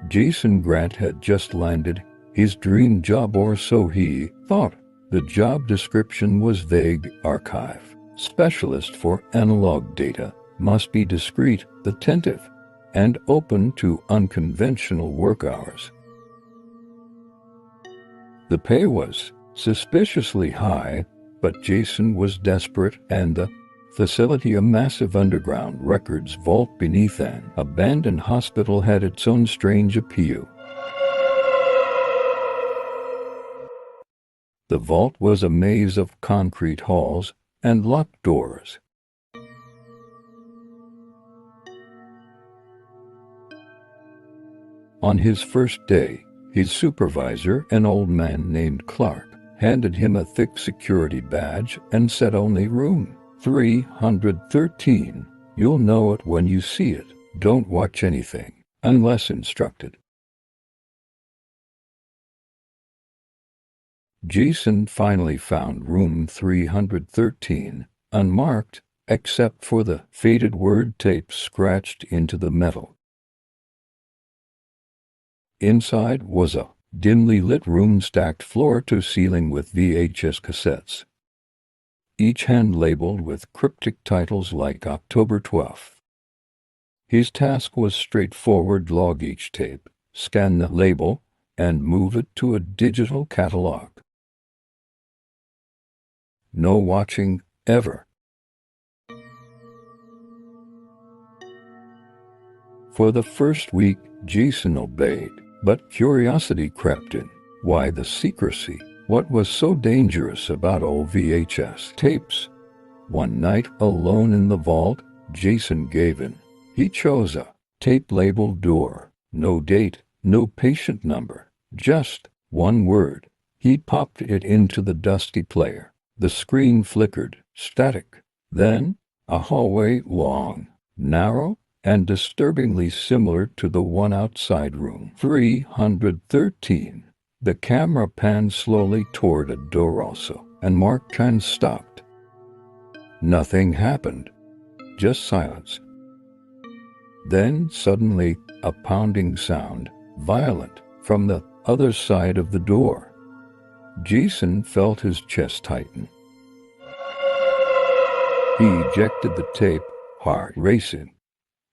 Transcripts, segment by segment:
Jason Grant had just landed his dream job, or so he thought. The job description was vague: archive specialist for analog data, must be discreet, attentive, and open to unconventional work hours. The pay was suspiciously high, but Jason was desperate, and the facility, a massive underground records vault beneath an abandoned hospital, had its own strange appeal. The vault was a maze of concrete halls and locked doors. On his first day, his supervisor, an old man named Clark, handed him a thick security badge and said, "Only room 313. You'll know it when you see it. Don't watch anything unless instructed." Jason finally found room 313, unmarked, except for the faded word tape scratched into the metal. Inside was a dimly lit room stacked floor to ceiling with VHS cassettes, each hand-labeled with cryptic titles like October 12th. His task was straightforward: log each tape, scan the label, and move it to a digital catalog. No watching, ever. For the first week, Jason obeyed, but curiosity crept in. Why the secrecy? What was so dangerous about old VHS tapes? One night, alone in the vault, Jason gave in. He chose a tape-labeled door. No date, no patient number, just one word. He popped it into the dusty player. The screen flickered, static. Then, a hallway, long, narrow, and disturbingly similar to the one outside room 313. The camera panned slowly toward a door also, and Mark Chan stopped. Nothing happened, just silence. Then, suddenly, a pounding sound, violent, from the other side of the door. Jason felt his chest tighten. He ejected the tape, heart racing.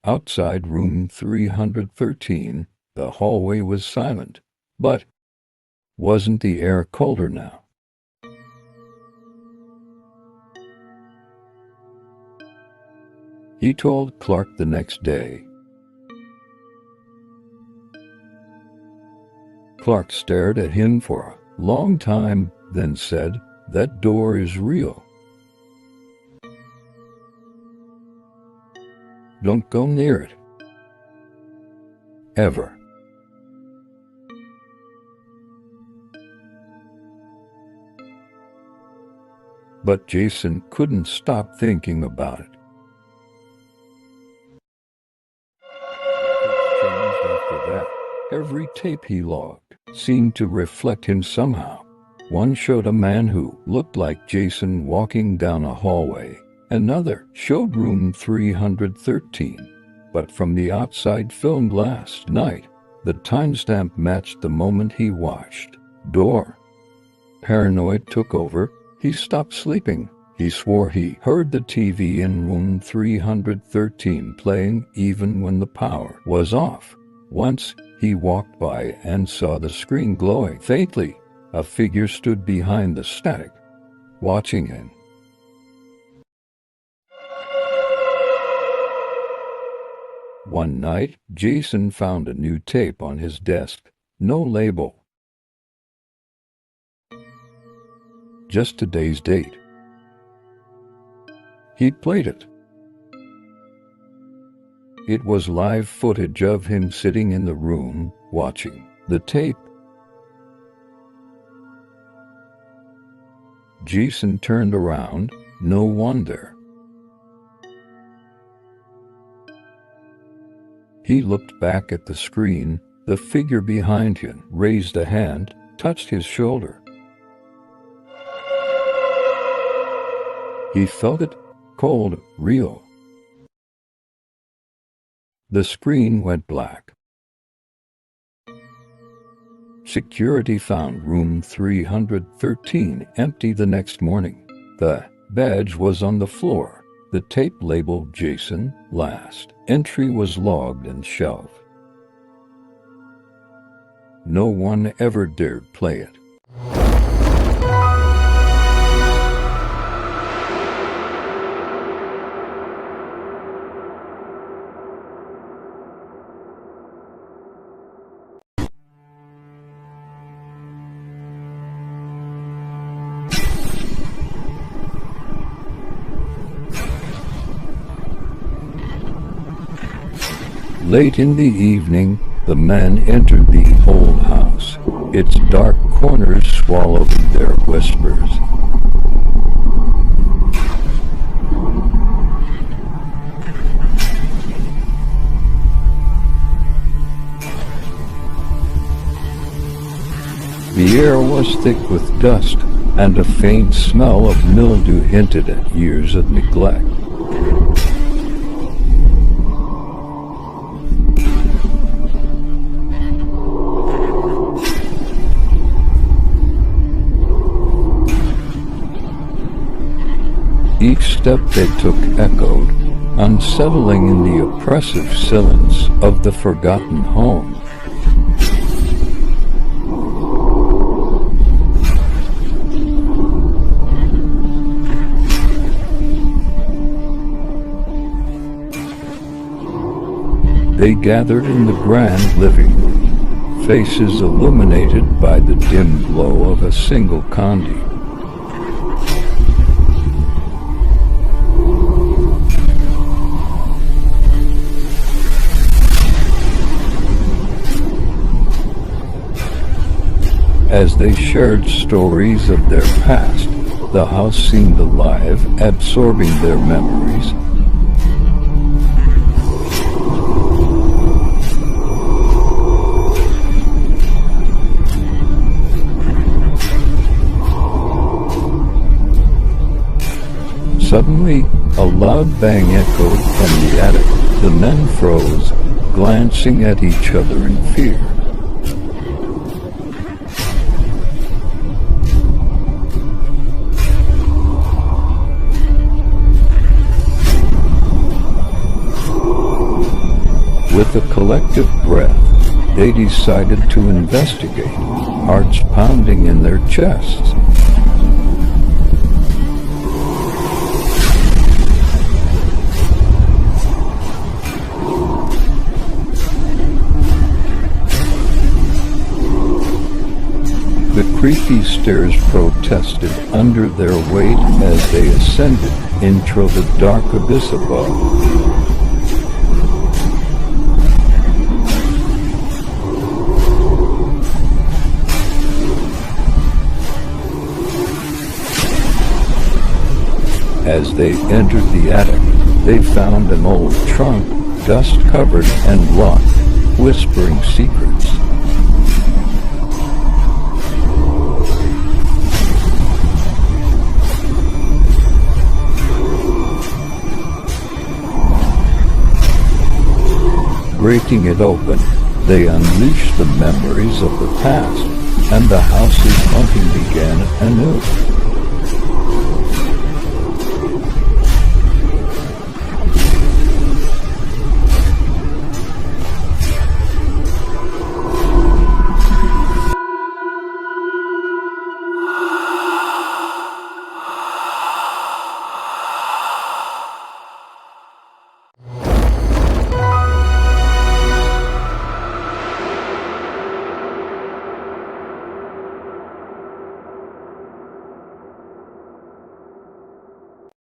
Outside room 313, the hallway was silent. But wasn't the air colder now? He told Clark the next day. Clark stared at him for a long time, then said, "That door is real. Don't go near it. Ever." But Jason couldn't stop thinking about it. Changed after that. Every tape he logged seemed to reflect him somehow. One showed a man who looked like Jason walking down a hallway. Another showed room 313, but from the outside, filmed last night. The timestamp matched the moment he watched. Door. Paranoid took over. He stopped sleeping. He swore he heard the TV in room 313 playing even when the power was off. Once, he walked by and saw the screen glowing faintly. A figure stood behind the static, watching him. One night, Jason found a new tape on his desk. No label. Just today's date. He played it. It was live footage of him sitting in the room, watching. The tape Jason turned around. No one there. He looked back at the screen. The figure behind him raised a hand, touched his shoulder. He felt it, cold, real. The screen went black. Security found room 313 empty the next morning. The badge was on the floor. The tape labeled Jason last. Entry was logged and shelved. No one ever dared play it. Late in the evening, the men entered the old house, its dark corners swallowing their whispers. The air was thick with dust, and a faint smell of mildew hinted at years of neglect. Each step they took echoed, unsettling in the oppressive silence of the forgotten home. They gathered in the grand living room, faces illuminated by the dim glow of a single candle. As they shared stories of their past, the house seemed alive, absorbing their memories. Suddenly, a loud bang echoed from the attic. The men froze, glancing at each other in fear. With a collective breath, they decided to investigate, hearts pounding in their chests. The creaky stairs protested under their weight as they ascended into the dark abyss above. As they entered the attic, they found an old trunk, dust-covered and locked, whispering secrets. Breaking it open, they unleashed the memories of the past, and the house's haunting began anew.